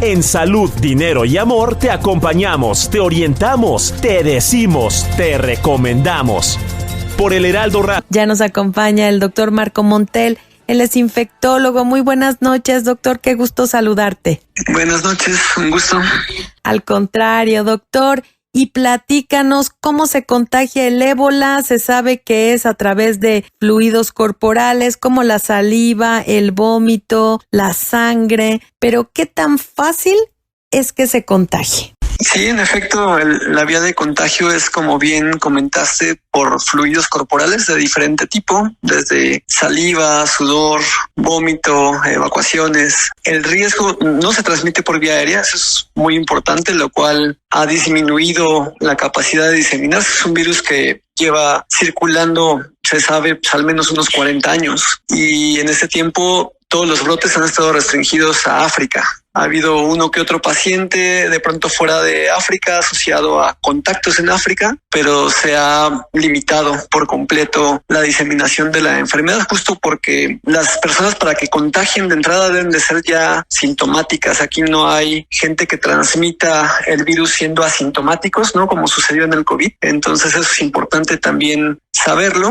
En Salud, Dinero y Amor te acompañamos, te orientamos, te decimos, te recomendamos. Por el Heraldo Radio. Ya nos acompaña el doctor Marco Montel. Él es infectólogo. Muy buenas noches, doctor. Qué gusto saludarte. Buenas noches, un gusto. Al contrario, doctor. Y platícanos cómo se contagia el ébola. Se sabe que es a través de fluidos corporales como la saliva, el vómito, la sangre. Pero ¿qué tan fácil es que se contagie? Sí, en efecto, la vía de contagio es, como bien comentaste, por fluidos corporales de diferente tipo, desde saliva, sudor, vómito, evacuaciones. El riesgo no se transmite por vía aérea, eso es muy importante, lo cual ha disminuido la capacidad de diseminarse. Es un virus que lleva circulando, se sabe, pues, al menos unos 40 años. Y en ese tiempo todos los brotes han estado restringidos a África. Ha habido uno que otro paciente de pronto fuera de África asociado a contactos en África, pero se ha limitado por completo la diseminación de la enfermedad, justo porque las personas, para que contagien de entrada, deben de ser ya sintomáticas. Aquí no hay gente que transmita el virus siendo asintomáticos, ¿no? Como sucedió en el COVID. Entonces eso es importante también saberlo,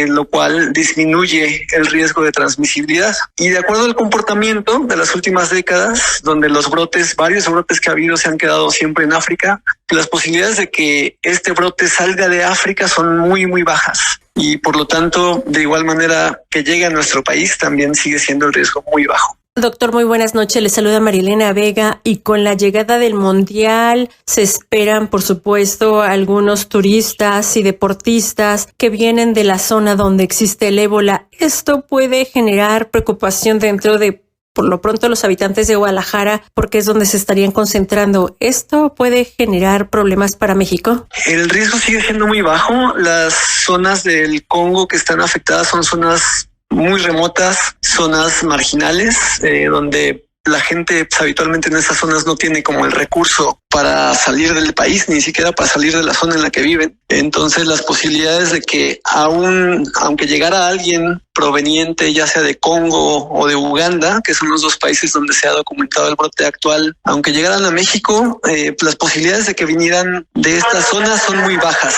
lo cual disminuye el riesgo de transmisibilidad. Y de acuerdo al comportamiento de las últimas décadas, donde los brotes, varios brotes que ha habido, se han quedado siempre en África, las posibilidades de que este brote salga de África son muy, muy bajas. Y por lo tanto, de igual manera que llegue a nuestro país, también sigue siendo el riesgo muy bajo. Doctor, muy buenas noches. Le saluda Marilena Vega, y con la llegada del Mundial se esperan, por supuesto, algunos turistas y deportistas que vienen de la zona donde existe el ébola. Esto puede generar preocupación dentro de, por lo pronto, los habitantes de Guadalajara, porque es donde se estarían concentrando. ¿Esto puede generar problemas para México? El riesgo sigue siendo muy bajo. Las zonas del Congo que están afectadas son zonas muy remotas, zonas marginales, donde la gente, pues, habitualmente en esas zonas no tiene como el recurso para salir del país, ni siquiera para salir de la zona en la que viven. Entonces las posibilidades de que aunque llegara alguien proveniente ya sea de Congo o de Uganda, que son los dos países donde se ha documentado el brote actual, aunque llegaran a México, las posibilidades de que vinieran de estas zonas son muy bajas.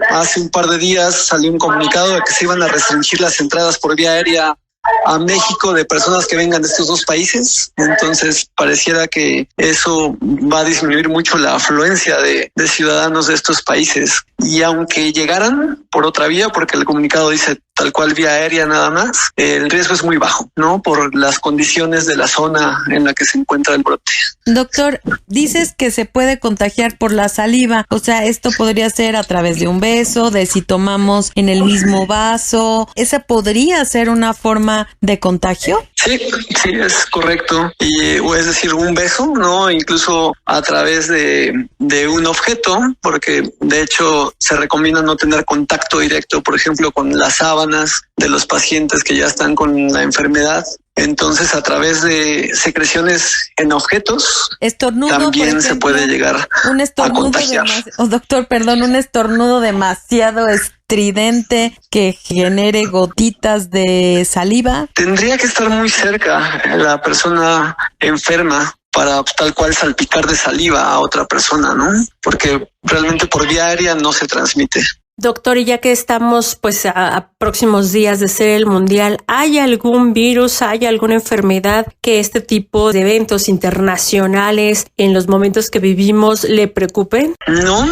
Hace un par de días salió un comunicado de que se iban a restringir las entradas por vía aérea a México de personas que vengan de estos dos países. Entonces pareciera que eso va a disminuir mucho la afluencia de ciudadanos de estos países. Y aunque llegaran por otra vía, porque el comunicado dice tal cual vía aérea nada más, el riesgo es muy bajo, ¿no? Por las condiciones de la zona en la que se encuentra el brote. Doctor, dices que se puede contagiar por la saliva, o sea, esto podría ser a través de un beso, de si tomamos en el mismo vaso. ¿Esa podría ser una forma de contagio? Sí, es correcto. O es decir, un beso, ¿no? Incluso a través de un objeto, porque de hecho se recomienda no tener contacto directo, por ejemplo, con las sábanas de los pacientes que ya están con la enfermedad. Entonces, a través de secreciones en objetos, estornudo, también por ejemplo, se puede llegar a contagiar. Un estornudo demasiado estridente que genere gotitas de saliva. Tendría que estar muy cerca la persona enferma para tal cual salpicar de saliva a otra persona, ¿no? Porque realmente por vía aérea no se transmite. Doctor, y ya que estamos pues a próximos días de ser el Mundial, ¿hay algún virus, hay alguna enfermedad que este tipo de eventos internacionales en los momentos que vivimos le preocupen? No,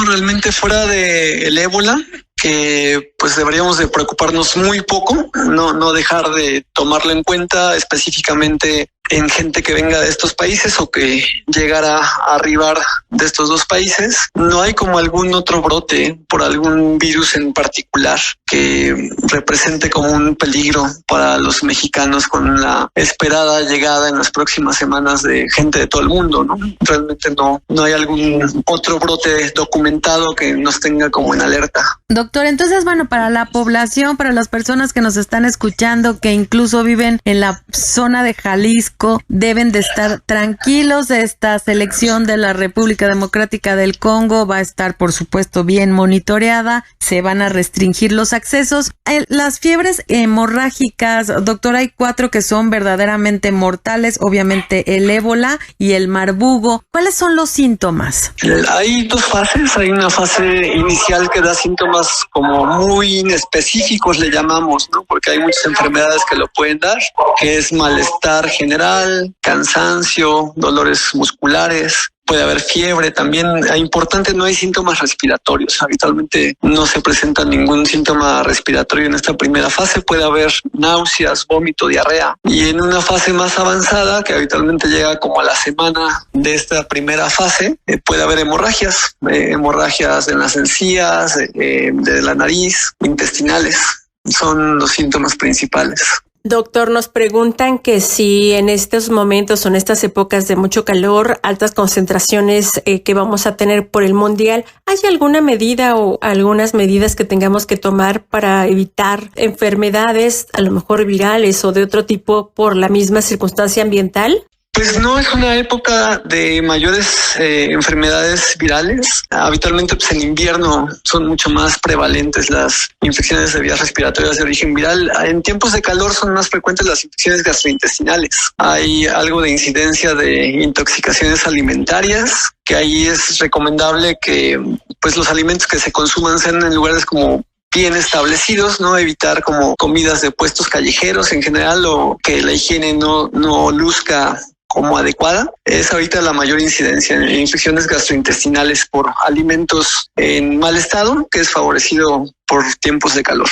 realmente fuera de el ébola, que pues deberíamos de preocuparnos muy poco, no dejar de tomarlo en cuenta específicamente en gente que venga de estos países o que llegara a arribar de estos dos países. No hay como algún otro brote por algún virus en particular que represente como un peligro para los mexicanos con la esperada llegada en las próximas semanas de gente de todo el mundo, ¿no? Realmente no hay algún otro brote documentado que nos tenga como en alerta. Doctor, entonces, bueno, para la población, para las personas que nos están escuchando, que incluso viven en la zona de Jalisco México deben de estar tranquilos. Esta selección de la República Democrática del Congo va a estar, por supuesto, bien monitoreada. Se van a restringir los accesos. Las fiebres hemorrágicas, doctor, hay 4 que son verdaderamente mortales, obviamente el ébola y el marburgo. ¿Cuáles son los síntomas? Hay 2 fases. Hay una fase inicial que da síntomas como muy inespecíficos, le llamamos, ¿no? Porque hay muchas enfermedades que lo pueden dar, que es malestar general, cansancio, dolores musculares. Puede haber fiebre también. Importante, no hay síntomas respiratorios. Habitualmente no se presenta ningún síntoma respiratorio en esta primera fase. Puede haber náuseas, vómito, diarrea. Y en una fase más avanzada, que habitualmente llega como a la semana de esta primera fase, puede haber hemorragias. Hemorragias en las encías, de la nariz, intestinales. Son los síntomas principales. Doctor, nos preguntan que si en estos momentos o en estas épocas de mucho calor, altas concentraciones que vamos a tener por el mundial, ¿hay alguna medida o algunas medidas que tengamos que tomar para evitar enfermedades, a lo mejor virales o de otro tipo por la misma circunstancia ambiental? Pues no es una época de mayores enfermedades virales. Habitualmente pues en invierno son mucho más prevalentes las infecciones de vías respiratorias de origen viral. En tiempos de calor son más frecuentes las infecciones gastrointestinales. Hay algo de incidencia de intoxicaciones alimentarias, que ahí es recomendable que pues los alimentos que se consuman sean en lugares como bien establecidos, no evitar como comidas de puestos callejeros en general, o que la higiene no luzca como adecuada. Es ahorita la mayor incidencia en infecciones gastrointestinales por alimentos en mal estado, que es favorecido por tiempos de calor.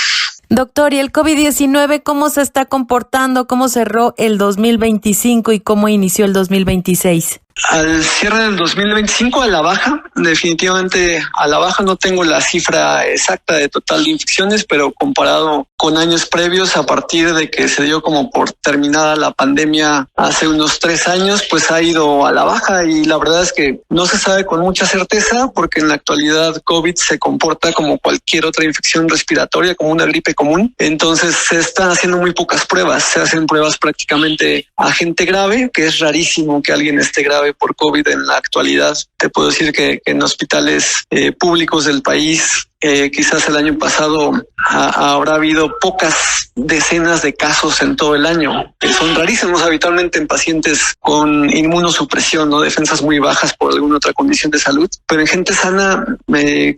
Doctor, ¿y el COVID-19 cómo se está comportando? ¿Cómo cerró el 2025 y cómo inició el 2026? Al cierre del 2025 a la baja, definitivamente a la baja. No tengo la cifra exacta de total de infecciones, pero comparado con años previos, a partir de que se dio como por terminada la pandemia hace unos 3 años, pues ha ido a la baja, y la verdad es que no se sabe con mucha certeza, porque en la actualidad COVID se comporta como cualquier otra infección respiratoria, como una gripe común. Entonces se están haciendo muy pocas pruebas. Se hacen pruebas prácticamente a gente grave, que es rarísimo que alguien esté grave por COVID en la actualidad. Te puedo decir que en hospitales públicos del país, quizás el año pasado habrá habido pocas decenas de casos en todo el año, que son rarísimos habitualmente en pacientes con inmunosupresión, ¿no? Defensas muy bajas por alguna otra condición de salud. Pero en gente sana,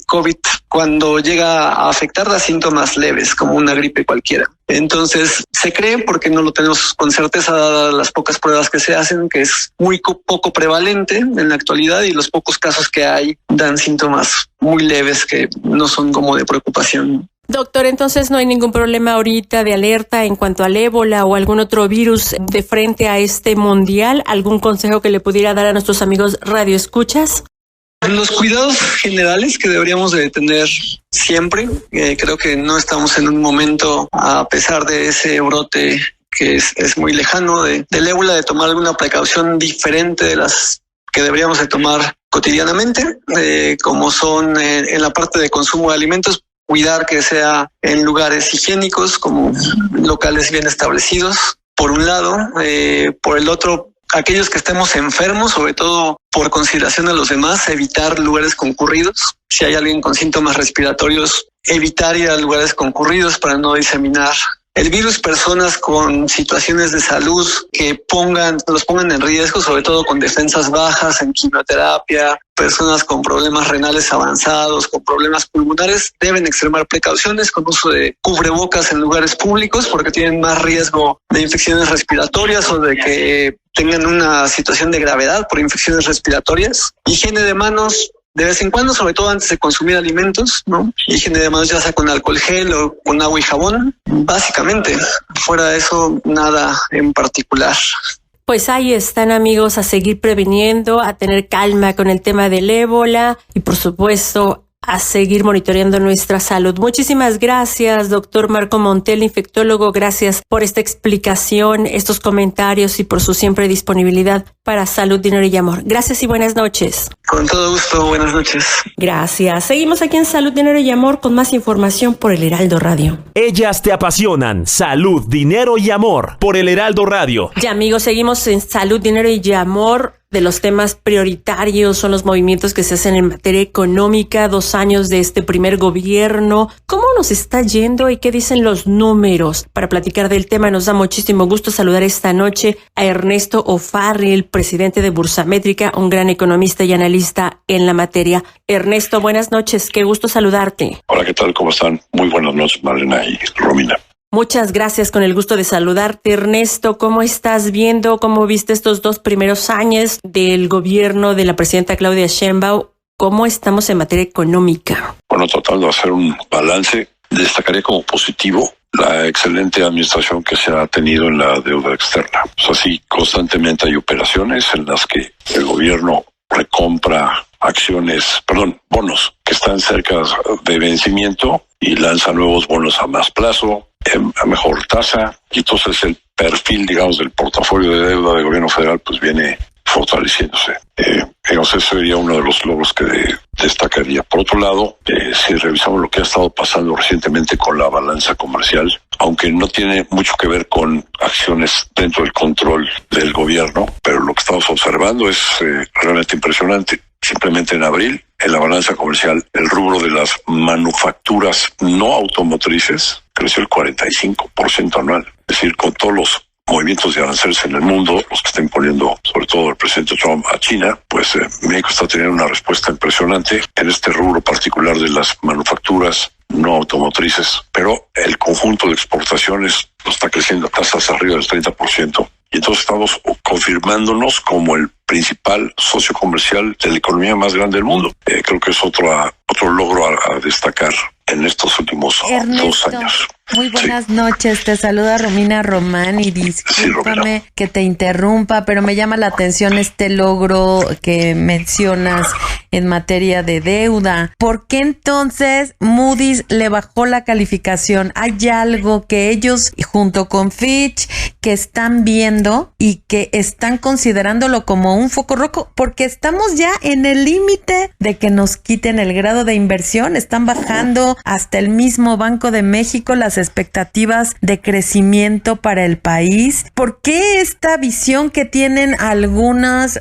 COVID, cuando llega a afectar, da síntomas leves, como una gripe cualquiera. Entonces se cree, porque no lo tenemos con certeza dadas las pocas pruebas que se hacen, que es muy poco prevalente en la actualidad, y los pocos casos que hay dan síntomas muy leves que no son como de preocupación. Doctor, entonces no hay ningún problema ahorita de alerta en cuanto al ébola o algún otro virus de frente a este mundial. ¿Algún consejo que le pudiera dar a nuestros amigos radioescuchas? Los cuidados generales que deberíamos de tener siempre, creo que no estamos en un momento, a pesar de ese brote que es muy lejano del ébola, de tomar alguna precaución diferente de las que deberíamos de tomar cotidianamente, como son en la parte de consumo de alimentos, cuidar que sea en lugares higiénicos, como locales bien establecidos, por un lado. Por el otro, aquellos que estemos enfermos, sobre todo por consideración de los demás, evitar lugares concurridos. Si hay alguien con síntomas respiratorios, evitar ir a lugares concurridos para no diseminar el virus. Personas con situaciones de salud que los pongan en riesgo, sobre todo con defensas bajas en quimioterapia, personas con problemas renales avanzados, con problemas pulmonares, deben extremar precauciones con uso de cubrebocas en lugares públicos, porque tienen más riesgo de infecciones respiratorias o de que tengan una situación de gravedad por infecciones respiratorias. Higiene de manos de vez en cuando, sobre todo antes de consumir alimentos, ¿no? Higiene de manos ya sea con alcohol gel o con agua y jabón. Básicamente, fuera de eso, nada en particular. Pues ahí están, amigos, a seguir previniendo, a tener calma con el tema del ébola y, por supuesto, a seguir monitoreando nuestra salud. Muchísimas gracias, doctor Marco Montiel, infectólogo. Gracias por esta explicación, estos comentarios y por su siempre disponibilidad para Salud, Dinero y Amor. Gracias y buenas noches. Con todo gusto, buenas noches. Gracias. Seguimos aquí en Salud, Dinero y Amor con más información por el Heraldo Radio. Ellas te apasionan. Salud, Dinero y Amor por el Heraldo Radio. Ya, amigos, seguimos en Salud, Dinero y Amor. De los temas prioritarios son los movimientos que se hacen en materia económica, 2 años de este primer gobierno. ¿Cómo nos está yendo y qué dicen los números? Para platicar del tema nos da muchísimo gusto saludar esta noche a Ernesto O'Farrill, presidente de Bursamétrica, un gran economista y analista en la materia. Ernesto, buenas noches, qué gusto saludarte. Hola, ¿qué tal? ¿Cómo están? Muy buenas noches, Marlena y Romina. Muchas gracias, con el gusto de saludarte, Ernesto. ¿Cómo estás viendo, cómo viste estos 2 primeros años del gobierno de la presidenta Claudia Sheinbaum? ¿Cómo estamos en materia económica? Bueno, tratando de hacer un balance, destacaría como positivo la excelente administración que se ha tenido en la deuda externa. O sea, sí, constantemente hay operaciones en las que el gobierno recompra bonos que están cerca de vencimiento y lanza nuevos bonos a más plazo, a mejor tasa, y entonces el perfil, digamos, del portafolio de deuda del gobierno federal pues viene fortaleciéndose. Ese sería uno de los logros que destacaría. Por otro lado, si revisamos lo que ha estado pasando recientemente con la balanza comercial, aunque no tiene mucho que ver con acciones dentro del control del gobierno, pero lo que estamos observando es realmente impresionante. Simplemente en abril, en la balanza comercial, el rubro de las manufacturas no automotrices creció el 45% anual. Es decir, con todos los movimientos de aranceles en el mundo, los que está imponiendo sobre todo el presidente Trump a China, pues México está teniendo una respuesta impresionante en este rubro particular de las manufacturas no automotrices, pero el conjunto de exportaciones está creciendo a tasas arriba del 30%. Y entonces estamos confirmándonos como el principal socio comercial de la economía más grande del mundo. Creo que es otro logro a destacar en estos últimos Ernesto, 2 años. Muy buenas noches, te saluda Romina Román y discúlpame que te interrumpa, pero me llama la atención este logro que mencionas en materia de deuda. ¿Por qué entonces Moody's le bajó la calificación? ¿Hay algo que ellos, junto con Fitch, que están viendo y que están considerándolo como un foco rojo? Porque estamos ya en el límite de que nos quiten el grado de inversión. Están bajando hasta el mismo Banco de México las expectativas de crecimiento para el país. ¿Por qué esta visión que tienen algunos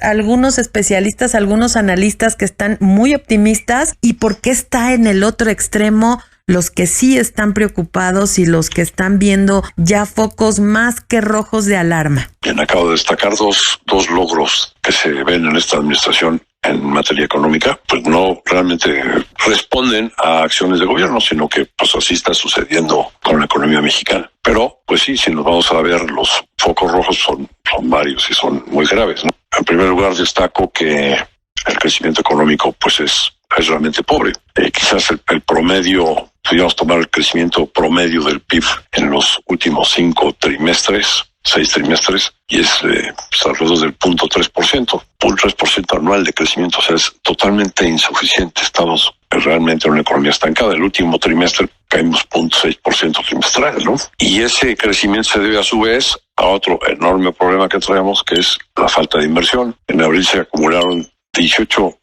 especialistas, algunos analistas que están muy optimistas, y por qué está en el otro extremo los que sí están preocupados y los que están viendo ya focos más que rojos de alarma? Bien, acabo de destacar dos logros que se ven en esta administración en materia económica, pues no realmente responden a acciones de gobierno, sino que pues así está sucediendo con la economía mexicana. Pero pues sí, si nos vamos a ver, los focos rojos son varios y son muy graves, ¿no? En primer lugar, destaco que el crecimiento económico pues es realmente pobre. Quizás el promedio, pudiéramos tomar el crecimiento promedio del PIB en los últimos 6 trimestres, y es alrededor del 0.3%, un 3% anual de crecimiento. O sea, es totalmente insuficiente. Estamos realmente en una economía estancada. El último trimestre caímos 0.6% trimestral, ¿no? Y ese crecimiento se debe a su vez a otro enorme problema que traemos, que es la falta de inversión. En abril se acumularon 18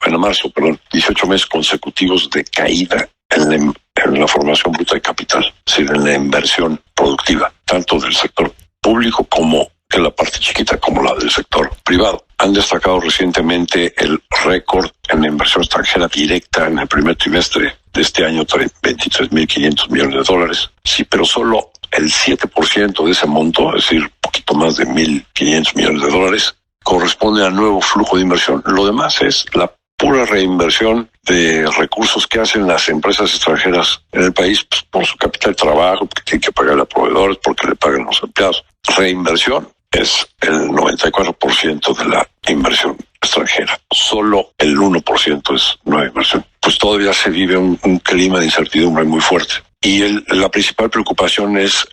meses consecutivos de caída en la formación bruta de capital, es decir, en la inversión productiva, tanto del sector público como de la parte chiquita como la del sector privado. Han destacado recientemente el récord en la inversión extranjera directa en el primer trimestre de este año, 23.500 millones de dólares. Sí, pero solo el 7% de ese monto, es decir, un poquito más de 1.500 millones de dólares, corresponde al nuevo flujo de inversión. Lo demás es la pura reinversión de recursos que hacen las empresas extranjeras en el país, pues, por su capital de trabajo, porque tienen que pagarle a proveedores, porque le pagan a los empleados. Reinversión es el 94% de la inversión extranjera. Solo el 1% es nueva inversión. Pues todavía se vive un clima de incertidumbre muy fuerte. Y la principal preocupación es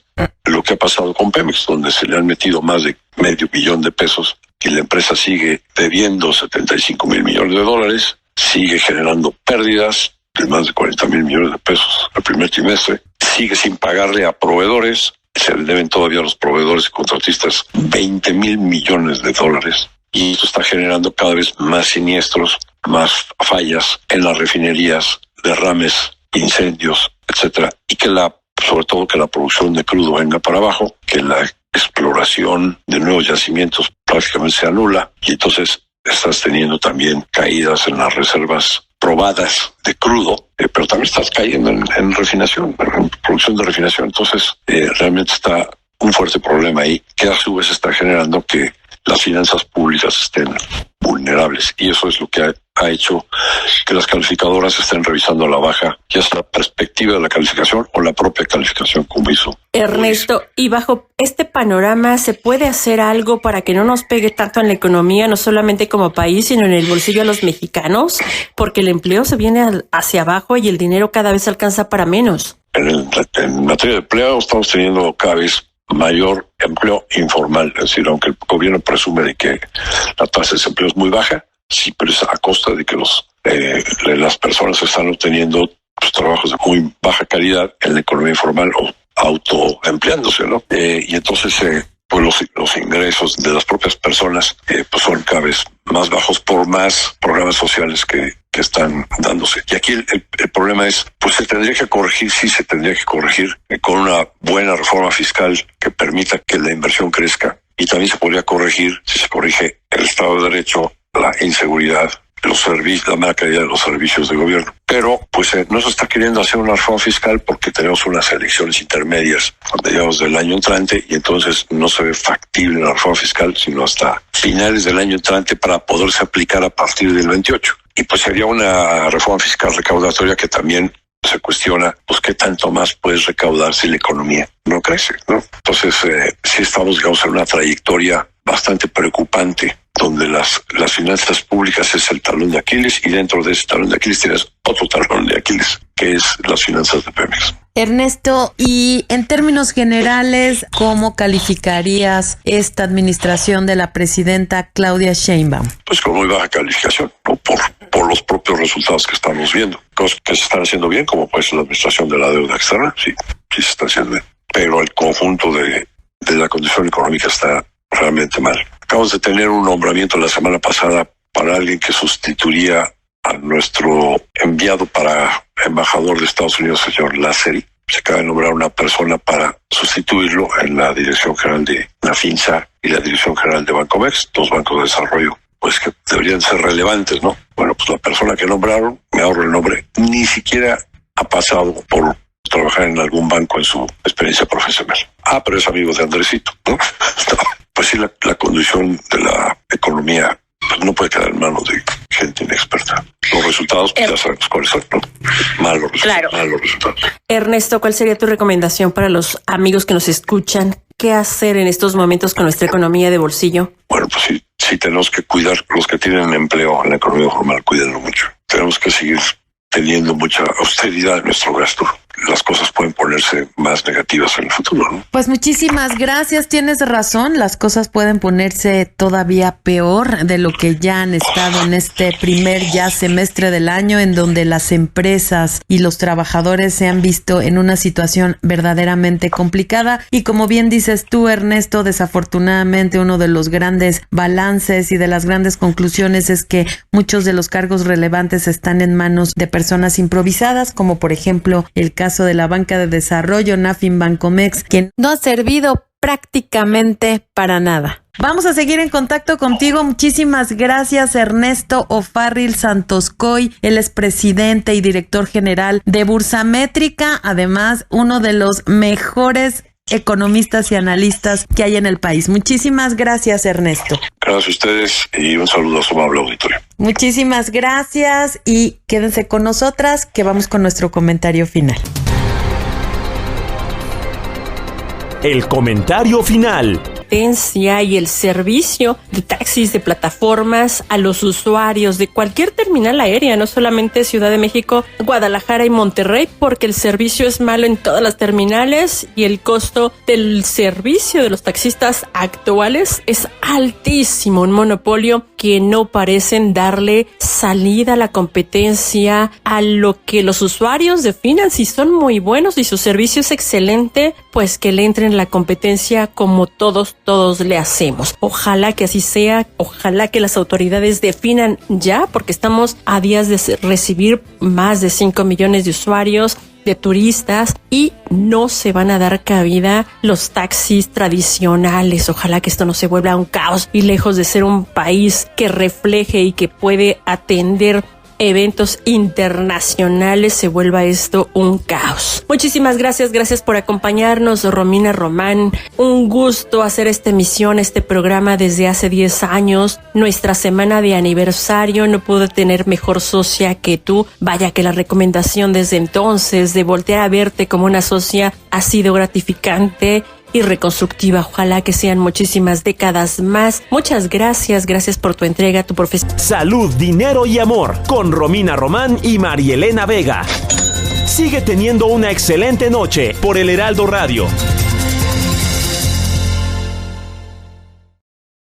lo que ha pasado con Pemex, donde se le han metido más de $500 millones y la empresa sigue debiendo 75,000 millones de dólares, sigue generando pérdidas de más de 40,000 millones de pesos el primer trimestre. Sigue sin pagarle a proveedores. Se le deben todavía a los proveedores y contratistas 20,000 millones de dólares. Y esto está generando cada vez más siniestros, más fallas en las refinerías, derrames, incendios, etcétera. Y sobre todo que la producción de crudo venga para abajo, que la exploración de nuevos yacimientos prácticamente se anula. Y entonces estás teniendo también caídas en las reservas probadas de crudo, pero también estás cayendo en refinación, en producción de refinación. Entonces, realmente está un fuerte problema ahí, que a su vez está generando que las finanzas públicas estén vulnerables. Y eso es lo que ha hecho que las calificadoras estén revisando a la baja, ya sea la perspectiva de la calificación o la propia calificación, como hizo Ernesto. Y bajo este panorama, ¿se puede hacer algo para que no nos pegue tanto en la economía, no solamente como país, sino en el bolsillo de los mexicanos? Porque el empleo se viene hacia abajo y el dinero cada vez alcanza para menos. En materia de empleo estamos teniendo cada vez mayor empleo informal, es decir, aunque el gobierno presume de que la tasa de desempleo es muy baja, sí, pero es a costa de que las personas están obteniendo trabajos de muy baja calidad en la economía informal o autoempleándose, ¿no? Y entonces pues los ingresos de las propias personas pues son cada vez más bajos por más programas sociales que están dándose. Y aquí el problema es, pues se tendría que corregir con una buena reforma fiscal que permita que la inversión crezca, y también se podría corregir, si se corrige el Estado de Derecho, la inseguridad, los servicios, la mala calidad de los servicios de gobierno. Pero pues no se está queriendo hacer una reforma fiscal porque tenemos unas elecciones intermedias a mediados del año entrante, y entonces no se ve factible la reforma fiscal sino hasta finales del año entrante para poderse aplicar a partir del 28. Y pues sería una reforma fiscal recaudatoria que también se cuestiona, pues qué tanto más puedes recaudar si la economía no crece, ¿no? Entonces sí estamos, digamos, en una trayectoria bastante preocupante, donde las finanzas públicas es el talón de Aquiles, y dentro de ese talón de Aquiles tienes otro talón de Aquiles, que es las finanzas de Pemex. Ernesto, y en términos generales, ¿cómo calificarías esta administración de la presidenta Claudia Sheinbaum? Pues con muy baja calificación, ¿no? Por los propios resultados que estamos viendo. Cosas que se están haciendo bien, como pues la administración de la deuda externa, sí se está haciendo bien. Pero el conjunto de la condición económica está realmente mal. Acabamos de tener un nombramiento la semana pasada para alguien que sustituiría a nuestro enviado para embajador de Estados Unidos, el señor Lasseri. Se acaba de nombrar una persona para sustituirlo en la Dirección General de la FINSA y la Dirección General de Bancomex, dos bancos de desarrollo, pues que deberían ser relevantes, ¿no? Bueno, pues la persona que nombraron, me ahorro el nombre, ni siquiera ha pasado por trabajar en algún banco en su experiencia profesional. Pero es amigo de Andresito, ¿no? Pues sí, la condición de la economía pues no puede quedar en manos de gente inexperta. Los resultados, pues ya sabemos cuáles son, ¿no? Malos resultados. Ernesto, ¿cuál sería tu recomendación para los amigos que nos escuchan? ¿Qué hacer en estos momentos con nuestra economía de bolsillo? Bueno, pues sí tenemos que cuidar los que tienen empleo en la economía formal, cuídenlo mucho. Tenemos que seguir teniendo mucha austeridad en nuestro gasto. Las cosas pueden ponerse más negativas en el futuro, ¿no? Pues muchísimas gracias, tienes razón, las cosas pueden ponerse todavía peor de lo que ya han estado en este primer semestre del año, en donde las empresas y los trabajadores se han visto en una situación verdaderamente complicada. Y como bien dices tú, Ernesto, desafortunadamente uno de los grandes balances y de las grandes conclusiones es que muchos de los cargos relevantes están en manos de personas improvisadas, como por ejemplo el caso de la banca de desarrollo Nafin Bancomex, que no ha servido prácticamente para nada. Vamos a seguir en contacto contigo. Muchísimas gracias, Ernesto O'Farrill Santoscoy. Él es presidente y director general de Bursamétrica, además uno de los mejores economistas y analistas que hay en el país. Muchísimas gracias, Ernesto. Gracias a ustedes y un saludo a su amable auditorio. Muchísimas gracias y quédense con nosotras que vamos con nuestro comentario final. El comentario final competencia y el servicio de taxis, de plataformas a los usuarios de cualquier terminal aérea, no solamente Ciudad de México, Guadalajara y Monterrey, porque el servicio es malo en todas las terminales y el costo del servicio de los taxistas actuales es altísimo, un monopolio que no parecen darle salida a la competencia, a lo que los usuarios definan si son muy buenos y su servicio es excelente, pues que le entren la competencia como todos le hacemos. Ojalá que así sea, ojalá que las autoridades definan ya, porque estamos a días de recibir más de 5 millones de usuarios, de turistas, y no se van a dar cabida los taxis tradicionales. Ojalá que esto no se vuelva un caos y lejos de ser un país que refleje y que puede atender eventos internacionales, se vuelva esto un caos. Muchísimas gracias por acompañarnos, Romina Román. Un gusto hacer esta emisión, este programa desde hace 10 años, nuestra semana de aniversario. No pude tener mejor socia que tú. Vaya que la recomendación desde entonces de voltear a verte como una socia ha sido gratificante y reconstructiva. Ojalá que sean muchísimas décadas más. Muchas gracias por tu entrega, tu profesión. Salud, dinero y amor con Romina Román y Marielena Vega. Sigue teniendo una excelente noche por el Heraldo Radio.